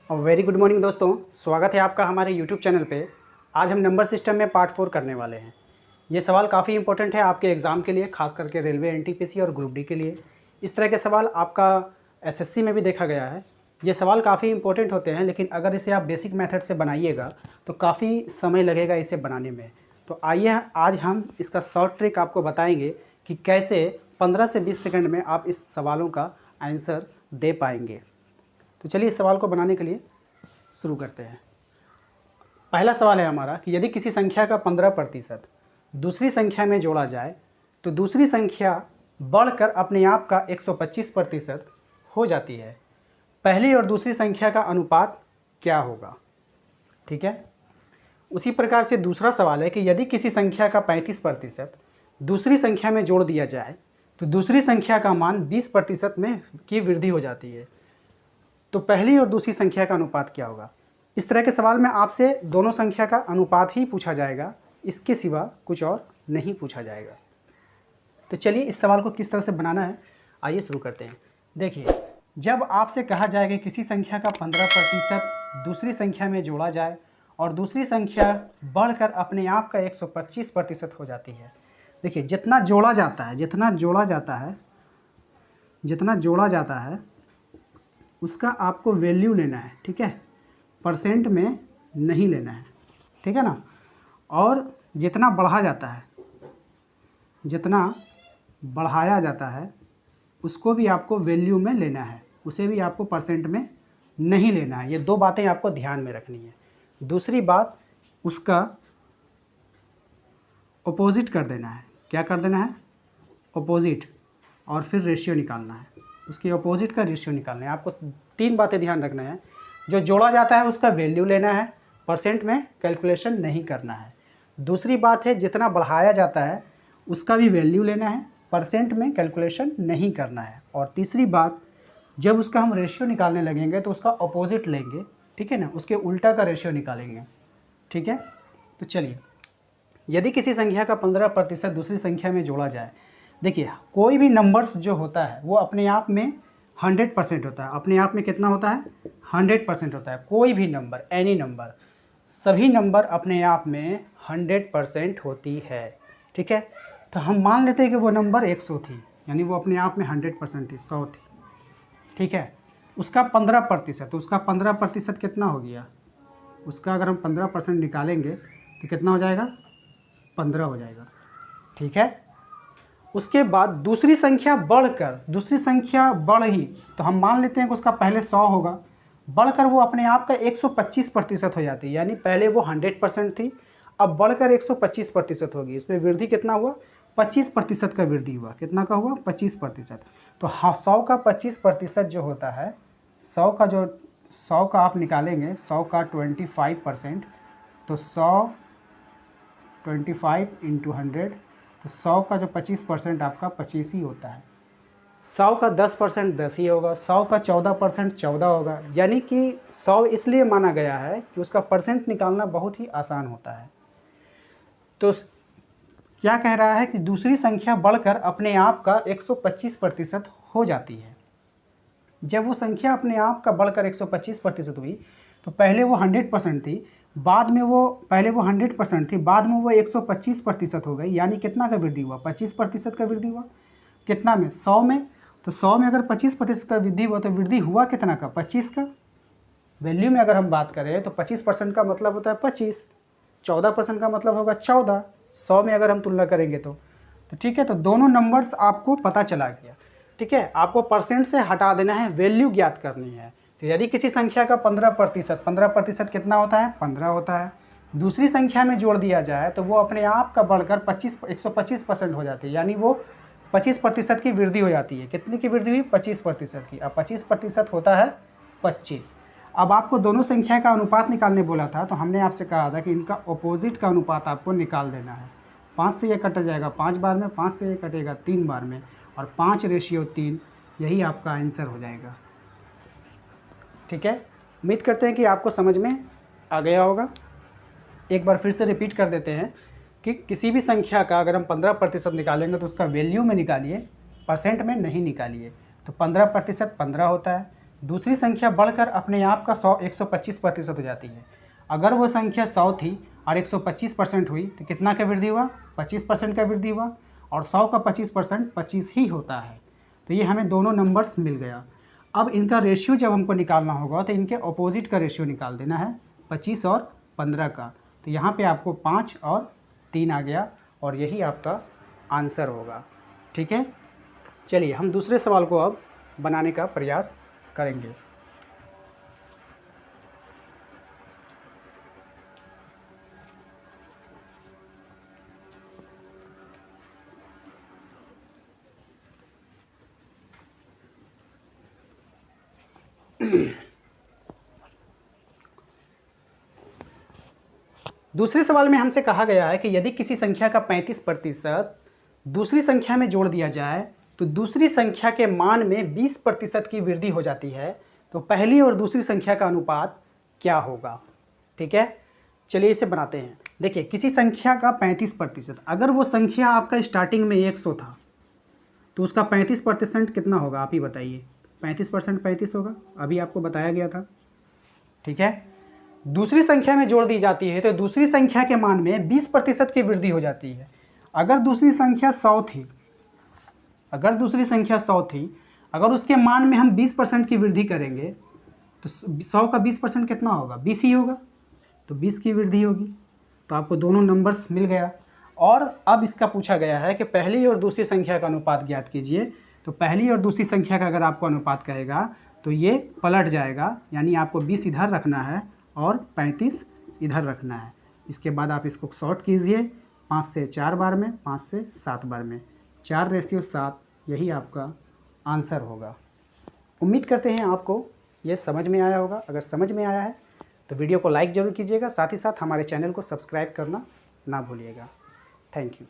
और very good morning दोस्तों, स्वागत है आपका हमारे यूट्यूब चैनल पे। आज हम नंबर सिस्टम में पार्ट 4 करने वाले हैं। ये सवाल काफ़ी इंपॉर्टेंट है आपके एग्ज़ाम के लिए, खास करके रेलवे, एनटीपीसी और ग्रुप डी के लिए। इस तरह के सवाल आपका एसएससी में भी देखा गया है। ये सवाल काफ़ी इंपॉर्टेंट होते हैं, लेकिन अगर इसे आप बेसिक मेथड से बनाइएगा तो काफ़ी समय लगेगा इसे बनाने में। तो आइए आज हम इसका शॉर्ट ट्रिक आपको बताएंगे कि कैसे 15 से 20 सेकंड में आप इस सवालों का आंसर दे पाएंगे। तो चलिए इस सवाल को बनाने के लिए शुरू करते हैं। पहला सवाल है हमारा कि यदि किसी संख्या का 15% दूसरी संख्या में जोड़ा जाए तो दूसरी संख्या बढ़कर अपने आप का 125% हो जाती है। पहली और दूसरी संख्या का अनुपात क्या होगा? ठीक है। उसी प्रकार से दूसरा सवाल है कि यदि किसी संख्या का 35% दूसरी संख्या में जोड़ दिया जाए तो दूसरी संख्या का मान 20% में की वृद्धि हो जाती है। तो पहली और दूसरी संख्या का अनुपात क्या होगा? इस तरह के सवाल में आपसे दोनों संख्या का अनुपात ही पूछा जाएगा, इसके सिवा कुछ और नहीं पूछा जाएगा। तो चलिए इस सवाल को किस तरह से बनाना है, आइए शुरू करते हैं। देखिए, जब आपसे कहा जाए कि किसी संख्या का 15% दूसरी संख्या में जोड़ा जाए और दूसरी संख्या बढ़कर अपने आप का 125% हो जाती है। देखिए, जितना जोड़ा जाता है उसका आपको वैल्यू लेना है, ठीक है, परसेंट में नहीं लेना है, ठीक है ना। और जितना बढ़ाया जाता है उसको भी आपको वैल्यू में लेना है, उसे भी आपको परसेंट में नहीं लेना है। ये दो बातें आपको ध्यान में रखनी है। दूसरी बात, उसका अपोजिट कर देना है। क्या कर देना है? अपोजिट, और फिर रेशियो निकालना है। उसके अपोजिट का रेशियो निकालना है। आपको तीन बातें ध्यान रखना है। जो जोड़ा जाता है उसका वैल्यू लेना है, परसेंट में कैलकुलेशन नहीं करना है। दूसरी बात है, जितना बढ़ाया जाता है उसका भी वैल्यू लेना है, परसेंट में कैलकुलेशन नहीं करना है। और तीसरी बात, जब उसका हम रेशियो निकालने लगेंगे तो उसका अपोजिट लेंगे, ठीक है ना, उसके उल्टा का रेशियो निकालेंगे, ठीक है। तो चलिए, यदि किसी संख्या का 15% दूसरी संख्या में जोड़ा जाए, देखिए कोई भी नंबर्स जो होता है वो अपने आप में 100% होता है। अपने आप में कितना होता है? 100% होता है। कोई भी नंबर, एनी नंबर, सभी नंबर अपने आप में 100% होती है, ठीक है। तो हम मान लेते हैं कि वो नंबर 100 थी, यानी वो अपने आप में 100% थी, 100 थी, ठीक है। उसका 15%, तो उसका 15% कितना हो गया? उसका अगर हम 15% निकालेंगे तो कितना हो जाएगा? 15 हो जाएगा, ठीक है। उसके बाद दूसरी संख्या बढ़ी, तो हम मान लेते हैं कि उसका पहले 100 होगा, बढ़कर वो अपने आप का 125% हो जाती है। यानी पहले वो 100% थी, अब बढ़कर 125% होगी। इसमें वृद्धि कितना हुआ? 25% का वृद्धि हुआ। कितना का हुआ? 25%। तो 100 का 25% जो होता है, 100 का आप निकालेंगे, 100 का 25%, तो 100 25 इंटू 100, तो 100 का जो 25% आपका 25 ही होता है। 100 का 10% 10 ही होगा। 100 का 14% 14 होगा। यानी कि 100 इसलिए माना गया है कि उसका परसेंट निकालना बहुत ही आसान होता है। तो क्या कह रहा है कि दूसरी संख्या बढ़कर अपने आप का 125% हो जाती है। जब वो संख्या अपने आप का बढ़कर 125% हुई तो पहले वो 100% थी, बाद में वो 100% थी, बाद में वो 125% हो गई। यानी कितना का वृद्धि हुआ? 25% का वृद्धि हुआ। कितना में? 100 में। तो 100 में अगर 25% का वृद्धि हुआ तो वृद्धि हुआ कितना का? 25 का। वैल्यू में अगर हम बात करें तो 25% का मतलब होता है 25, 14% का मतलब होगा 14, 100 में अगर हम तुलना करेंगे तो ठीक है। तो दोनों नंबर्स आपको पता चला गया, ठीक है। आपको परसेंट से हटा देना है, वैल्यू ज्ञात करनी है। तो यदि किसी संख्या का 15% कितना होता है? 15 होता है। दूसरी संख्या में जोड़ दिया जाए तो वो अपने आप का बढ़कर 125% हो जाती है। यानी वो 25% की वृद्धि हो जाती है। कितनी की वृद्धि हुई? 25% की। अब 25% होता है 25। अब आपको दोनों संख्या का अनुपात निकालने बोला था, तो हमने आपसे कहा था कि इनका अपोजिट का अनुपात आपको निकाल देना है। 5 से ये कट जाएगा 5 बार में, 5 से ये कटेगा 3 बार में, और 5:3, यही आपका आंसर हो जाएगा, ठीक है। उम्मीद करते हैं कि आपको समझ में आ गया होगा। एक बार फिर से रिपीट कर देते हैं कि किसी भी संख्या का अगर हम 15% निकालेंगे तो उसका वैल्यू में निकालिए, परसेंट में नहीं निकालिए। तो 15% 15 होता है, दूसरी संख्या बढ़कर अपने आप का 125% हो जाती है। अगर वो संख्या 100 थी और 125% हुई तो कितना का वृद्धि हुआ? 25% का वृद्धि हुआ, और 100 का 25% 25 ही होता है। तो ये हमें दोनों नंबर्स मिल गया। अब इनका रेशियो जब हमको निकालना होगा तो इनके अपोजिट का रेशियो निकाल देना है, 25 और 15 का। तो यहाँ पे आपको 5 और 3 आ गया, और यही आपका आंसर होगा। ठीक है, चलिए हम दूसरे सवाल को अब बनाने का प्रयास करेंगे। दूसरे सवाल में हमसे कहा गया है कि यदि किसी संख्या का 35% दूसरी संख्या में जोड़ दिया जाए तो दूसरी संख्या के मान में 20% की वृद्धि हो जाती है, तो पहली और दूसरी संख्या का अनुपात क्या होगा? ठीक है, चलिए इसे बनाते हैं। देखिए, किसी संख्या का 35%, अगर वो संख्या आपका स्टार्टिंग में 100 था तो उसका 35% कितना होगा? आप ही बताइए। 35% 35 होगा, अभी आपको बताया गया था। ठीक है, दूसरी संख्या में जोड़ दी जाती है तो दूसरी संख्या के मान में 20% की वृद्धि हो जाती है। अगर दूसरी संख्या 100 थी, अगर उसके मान में हम 20% की वृद्धि करेंगे तो 100 का 20% कितना होगा? 20 ही होगा, तो 20 की वृद्धि होगी। तो आपको दोनों नंबर्स मिल गया। और अब इसका पूछा गया है कि पहली और दूसरी संख्या का अनुपात ज्ञात कीजिए। तो पहली और दूसरी संख्या का अगर आपको अनुपात कहेगा तो ये पलट जाएगा, यानी आपको 20 इधर रखना है और 35 इधर रखना है। इसके बाद आप इसको शॉर्ट कीजिए, 5 से 4 बार में, 5 से 7 बार में, 4:7, यही आपका आंसर होगा। उम्मीद करते हैं आपको ये समझ में आया होगा। अगर समझ में आया है तो वीडियो को लाइक ज़रूर कीजिएगा, साथ ही साथ हमारे चैनल को सब्सक्राइब करना ना भूलिएगा। Thank you.